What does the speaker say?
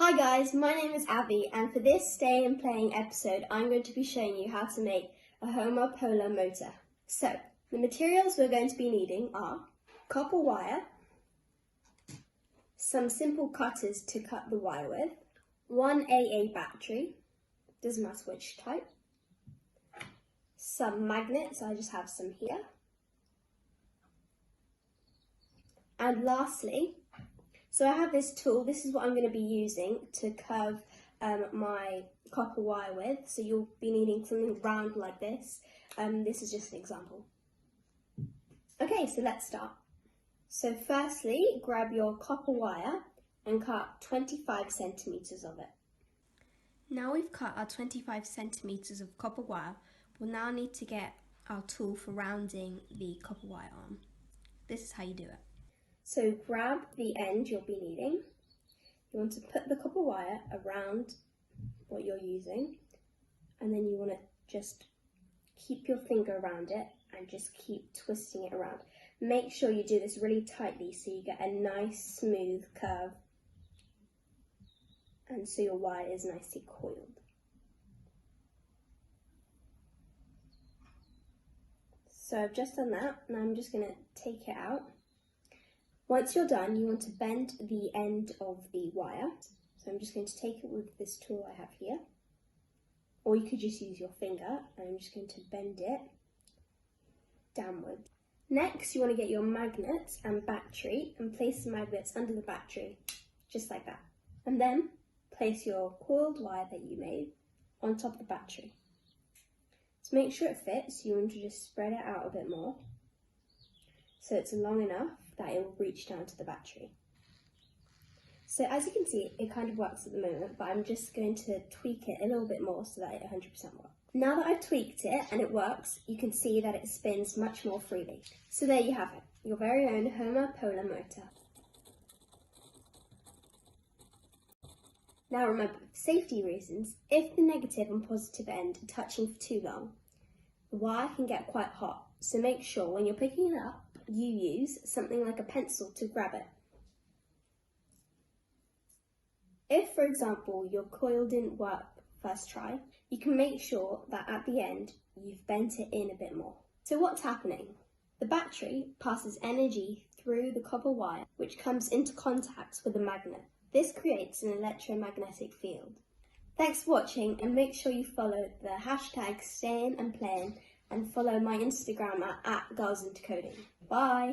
Hi guys, my name is Avye, and for this Stay and Playing episode I'm going to be showing you how to make a homopolar motor. So, the materials we're going to be needing are copper wire, some simple cutters to cut the wire with, one AA battery, doesn't matter which type, some magnets, I just have some here, and lastly, so I have this tool. This is what I'm going to be using to curve my copper wire with. So you'll be needing something round like this. This is just an example. Okay, so let's start. So firstly, grab your copper wire and cut 25 centimetres of it. Now we've cut our 25 centimetres of copper wire, we'll now need to get our tool for rounding the copper wire arm. This is how you do it. So grab the end you'll be needing. You want to put the copper wire around what you're using, and then you want to just keep your finger around it and just keep twisting it around. Make sure you do this really tightly so you get a nice smooth curve and so your wire is nicely coiled. So I've just done that, and I'm just going to take it out. Once you're done, you want to bend the end of the wire. So I'm just going to take it with this tool I have here, or you could just use your finger, and I'm just going to bend it downwards. Next, you want to get your magnets and battery and place the magnets under the battery, just like that. And then place your coiled wire that you made on top of the battery. To make sure it fits, you want to just spread it out a bit more, so it's long enough that it will reach down to the battery. So as you can see, it kind of works at the moment, but I'm just going to tweak it a little bit more so that it 100% works. Now that I've tweaked it and it works, you can see that it spins much more freely. So there you have it, your very own homopolar motor. Now remember, for safety reasons, if the negative and positive end are touching for too long, the wire can get quite hot, so make sure when you're picking it up, you use something like a pencil to grab it. If, for example, your coil didn't work first try, you can make sure that at the end you've bent it in a bit more. So what's happening? The battery passes energy through the copper wire, which comes into contact with the magnet. This creates an electromagnetic field. Thanks for watching, and make sure you follow the hashtag Stayin' and Playin' and follow my Instagram at @girlsintoCoding. Bye!